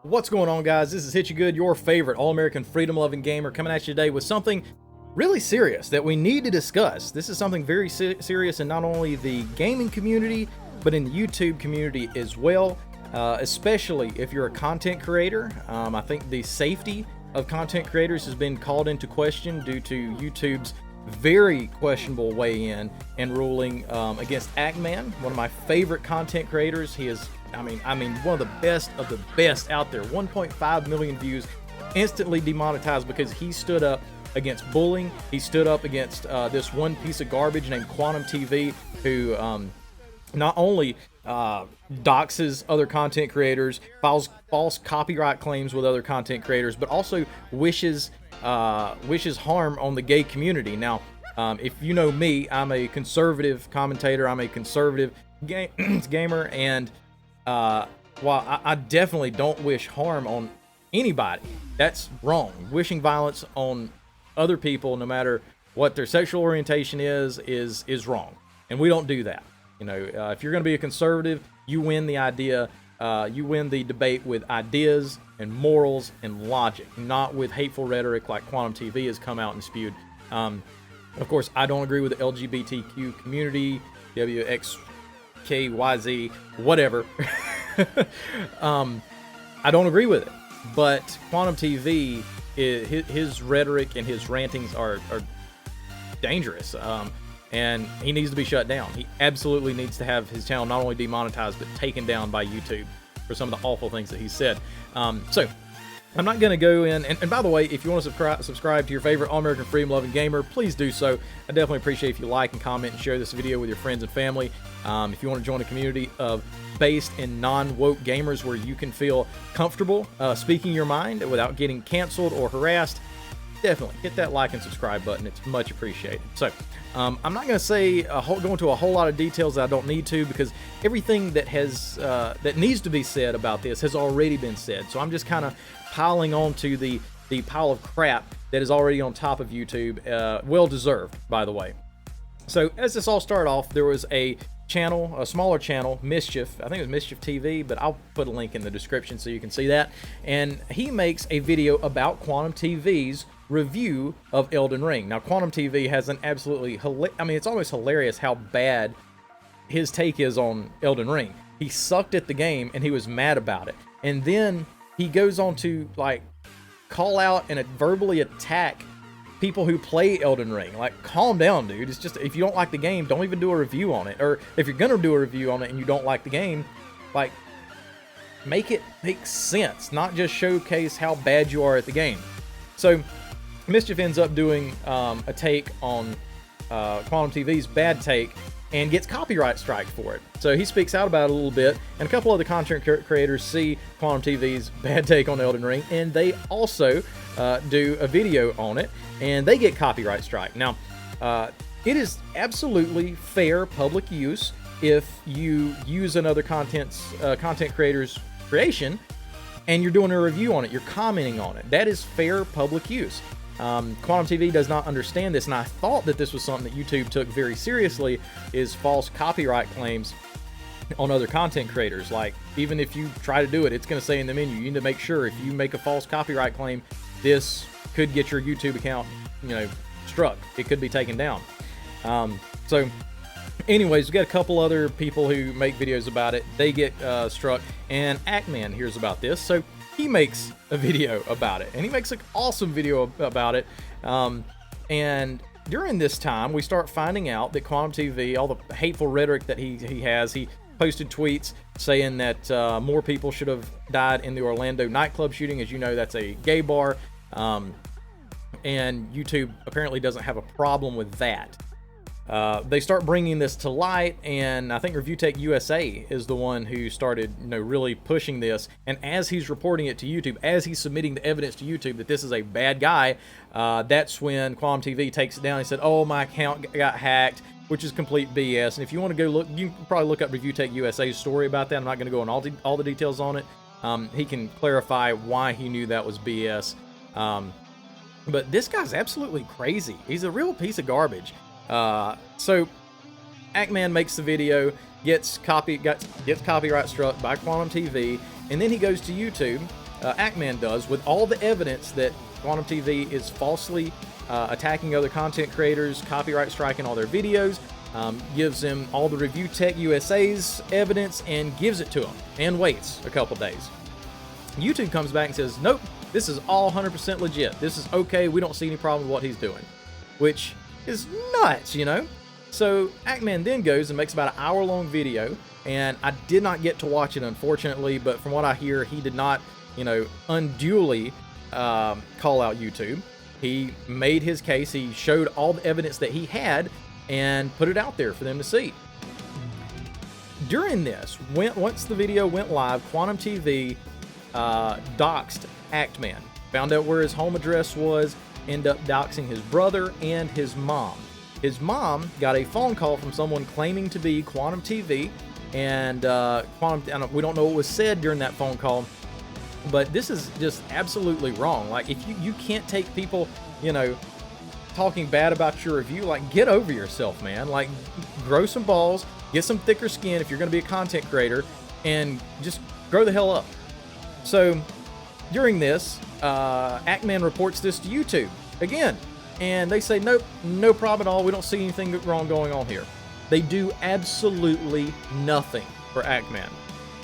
What's going on, guys? This is Hit You Good, your favorite all-American freedom-loving gamer, coming at you today with something really serious that we need to discuss. This is something very serious in not only the gaming community, but in the YouTube community as well, especially if you're a content creator. I think the safety of content creators has been called into question due to YouTube's very questionable weigh-in and ruling against Ackman, one of my favorite content creators. He is I mean, one of the best out there. 1.5 million views, instantly demonetized because he stood up against bullying. He stood up against this one piece of garbage named Quantum TV, who not only doxes other content creators, files false copyright claims with other content creators, but also wishes harm on the gay community. Now, if you know me, I'm a conservative commentator. I'm a conservative gamer, and while I definitely don't wish harm on anybody, that's wrong. Wishing violence on other people, no matter what their sexual orientation is wrong, and we don't do that. You know, if you're going to be a conservative, you win the idea, you win the debate with ideas and morals and logic, not with hateful rhetoric like Quantum TV has come out and spewed. Of course, I don't agree with the LGBTQ community, WXKYZ, whatever. I don't agree with it, but Quantum TV, his rhetoric and his rantings are dangerous, and he needs to be shut down. He absolutely needs to have his channel not only demonetized, but taken down by YouTube for some of the awful things that he said. So I'm not going to go in, and by the way, if you want to subscribe to your favorite all-American freedom-loving gamer, please do so. I definitely appreciate if you like and comment and share this video with your friends and family. If you want to join a community of based in non-woke gamers where you can feel comfortable speaking your mind without getting canceled or harassed, definitely hit that like and subscribe button. It's much appreciated. So I'm not going to say go into a whole lot of details that I don't need to, because everything that has that needs to be said about this has already been said. So I'm just kind of piling on to the pile of crap that is already on top of YouTube. Well deserved, by the way. So as this all started off, there was a channel, a smaller channel, Mischief. I think it was Mischief TV, but I'll put a link in the description so you can see that. And he makes a video about Quantum TV's review of Elden Ring. Now, Quantum TV has an absolutely it's almost hilarious how bad his take is on Elden Ring. He sucked at the game and he was mad about it. And then he goes on to like call out and verbally attack people who play Elden Ring. Like, calm down, dude. It's just, if you don't like the game, don't even do a review on it. Or if you're gonna do a review on it and you don't like the game, like, make it make sense, not just showcase how bad you are at the game. So Mischief ends up doing a take on Quantum TV's bad take and gets copyright striked for it. So he speaks out about it a little bit, and a couple other content creators see Quantum TV's bad take on Elden Ring, and they also do a video on it, and they get copyright strike. Now, it is absolutely fair public use if you use another content creator's creation and you're doing a review on it, you're commenting on it. That is fair public use. Quantum TV does not understand this, and I thought that this was something that YouTube took very seriously, is false copyright claims on other content creators. Like, even if you try to do it, it's going to say in the menu, you need to make sure if you make a false copyright claim, this could get your YouTube account, you know, struck. It could be taken down. So anyways, we got a couple other people who make videos about it. They get struck, and Ackman hears about this, so he makes a video about it, and he makes an awesome video about it. And during this time, we start finding out that Quantum TV, all the hateful rhetoric that he has, he posted tweets saying that more people should have died in the Orlando nightclub shooting. As you know, that's a gay bar, and YouTube apparently doesn't have a problem with that. They start bringing this to light, and I think ReviewTech USA is the one who started, you know, really pushing this. And as he's reporting it to YouTube, as he's submitting the evidence to YouTube that this is a bad guy, that's when Quantum TV takes it down. He said, "Oh, my account got hacked," which is complete BS. And if you want to go look, you can probably look up ReviewTech USA's story about that. I'm not going to go on all the details on it. He can clarify why he knew that was BS. But this guy's absolutely crazy. He's a real piece of garbage. So Ackman makes the video, gets copyright struck by Quantum TV, and then he goes to YouTube Ackman does with all the evidence that Quantum TV is falsely attacking other content creators, copyright striking all their videos, gives them all the Review Tech USA's evidence and gives it to them and waits a couple days. YouTube comes back and says, nope, this is all 100% legit. This is okay. We don't see any problem with what he's doing, which is nuts, you know? So Ackman then goes and makes about an hour-long video, and I did not get to watch it, unfortunately, but from what I hear, he did not, you know, unduly call out YouTube. He made his case. He showed all the evidence that he had and put it out there for them to see. During this, once the video went live, Quantum TV doxed Ackman, found out where his home address was, ended up doxing his brother and his mom. His mom got a phone call from someone claiming to be Quantum TV, and we don't know what was said during that phone call, but this is just absolutely wrong. Like, if you can't take people, you know, talking bad about your review, like, get over yourself, man. Like, grow some balls, get some thicker skin if you're going to be a content creator, and just grow the hell up. So during this, Ackman reports this to YouTube again, and they say, nope, no problem at all. We don't see anything wrong going on here. They do absolutely nothing for Ackman,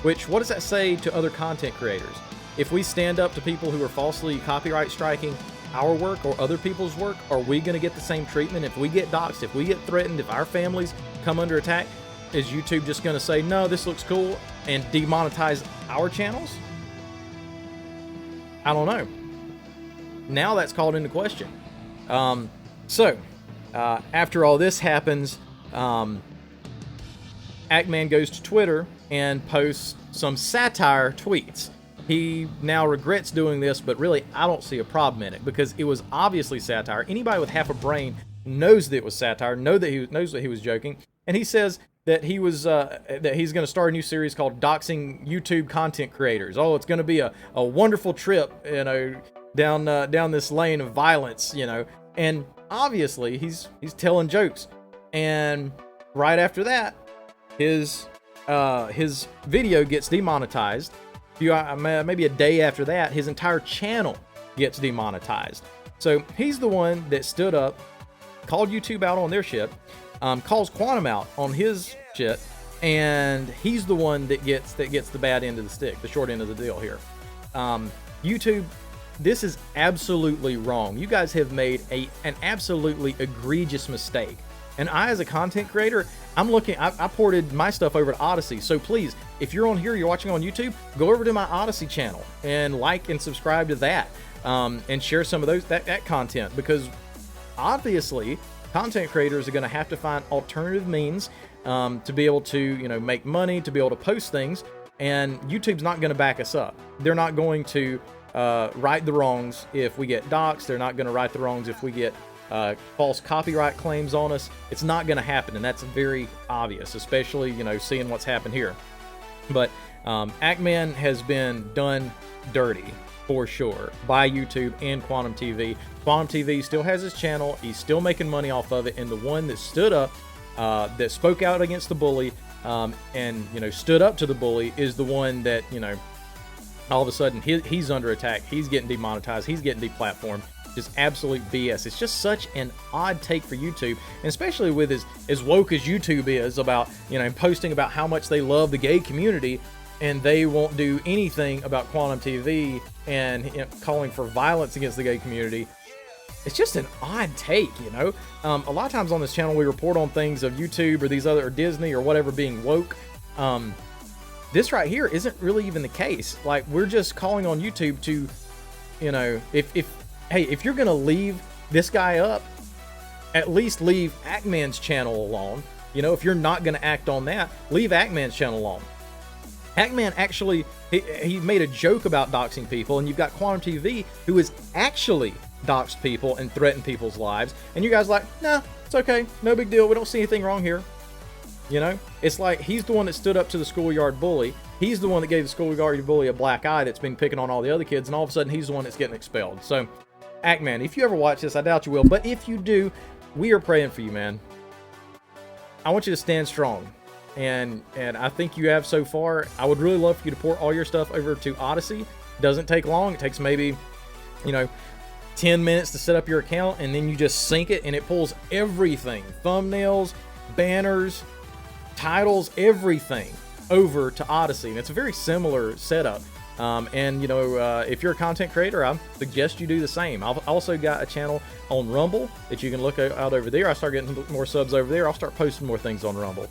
which, what does that say to other content creators? If we stand up to people who are falsely copyright striking our work or other people's work, are we going to get the same treatment? If we get doxxed, if we get threatened, if our families come under attack, is YouTube just going to say, no, this looks cool, and demonetize our channels? I don't know. Now that's called into question. After all this happens, Ackman goes to Twitter and posts some satire tweets. He now regrets doing this, but really I don't see a problem in it because it was obviously satire. Anybody with half a brain knows that it was satire, knows that he was joking, and he says that he was that he's going to start a new series called Doxing YouTube Content Creators. Oh, it's going to be a wonderful trip, you know, down this lane of violence, you know. And obviously he's telling jokes. And right after that, his video gets demonetized. Maybe a day after that, his entire channel gets demonetized. So he's the one that stood up, called YouTube out on their shit, calls Quantum out on his shit, and he's the one that gets the bad end of the stick, the short end of the deal here. YouTube, this is absolutely wrong. You guys have made an absolutely egregious mistake. And I, as a content creator, I ported my stuff over to Odyssey. So please, if you're on here, you're watching on YouTube, go over to my Odyssey channel and like and subscribe to that, and share some of that content, because obviously content creators are going to have to find alternative means to be able to, you know, make money, to be able to post things, and YouTube's not going to back us up. They're not going to right the wrongs if we get doxxed. They're not going to right the wrongs if we get false copyright claims on us. It's not going to happen, and that's very obvious, especially, you know, seeing what's happened here. But Ackman has been done dirty for sure by YouTube and Quantum TV. Quantum TV still has his channel. He's still making money off of it, and the one that stood up, that spoke out against the bully, and, you know, stood up to the bully, is the one that, you know, all of a sudden he's under attack. He's getting demonetized. He's getting deplatformed. Just absolute BS. It's just such an odd take for YouTube, and especially with as woke as YouTube is about, you know, posting about how much they love the gay community, and they won't do anything about Quantum TV and, you know, calling for violence against the gay community. It's just an odd take, you know. A lot of times on this channel we report on things of YouTube or these other, or Disney or whatever, being woke. This right here isn't really even the case. Like, we're just calling on YouTube to, you know, if you're gonna leave this guy up, at least leave Ackman's channel alone. You know, if you're not gonna act on that, leave Ackman's channel alone. Ackman actually, he made a joke about doxing people, and you've got Quantum TV, who has actually doxed people and threatened people's lives, and you guys are like, nah, it's okay, no big deal, we don't see anything wrong here. You know, it's like he's the one that stood up to the schoolyard bully. He's the one that gave the schoolyard bully a black eye that's been picking on all the other kids, and all of a sudden he's the one that's getting expelled. So, Ackman, if you ever watch this, I doubt you will, but if you do, we are praying for you, man. I want you to stand strong, and I think you have so far. I would really love for you to port all your stuff over to Odyssey, Doesn't take long. It takes maybe, 10 minutes to set up your account, and then you just sync it, and it pulls everything, thumbnails, banners, titles, everything over to Odysee. And it's a very similar setup. If you're a content creator, I suggest you do the same. I've also got a channel on Rumble that you can look out over there. I start getting more subs over there. I'll start posting more things on Rumble.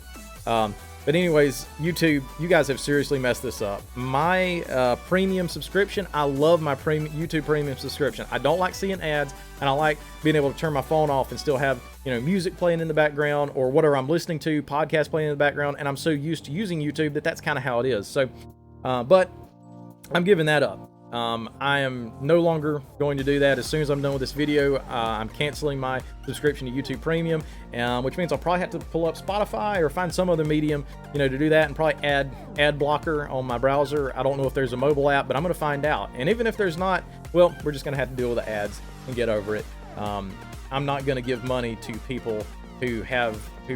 But anyways, YouTube, you guys have seriously messed this up. My premium subscription, I love my YouTube premium subscription. I don't like seeing ads, and I like being able to turn my phone off and still have music playing in the background or whatever I'm listening to, podcast playing in the background. And I'm so used to using YouTube that's kind of how it is. So, but I'm giving that up. I am no longer going to do that. As soon as I'm done with this video, I'm canceling my subscription to YouTube Premium, which means I'll probably have to pull up Spotify or find some other medium, to do that, and probably add ad blocker on my browser. I don't know if there's a mobile app, but I'm going to find out. And even if there's not, well, we're just going to have to deal with the ads and get over it. I'm not going to give money to people who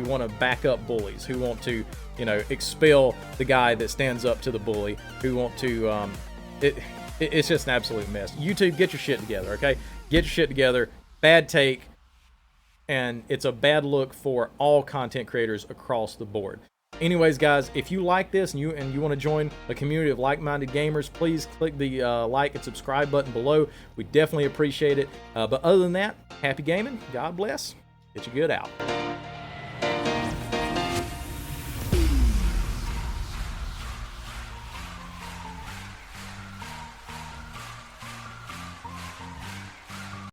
want to back up bullies, who want to, expel the guy that stands up to the bully, who want to, it's just an absolute mess. YouTube, get your shit together, okay? Get your shit together. Bad take, and it's a bad look for all content creators across the board. Anyways, guys, if you like this and you want to join a community of like-minded gamers, please click the like and subscribe button below. We definitely appreciate it. But other than that, happy gaming. God bless. Get your good out.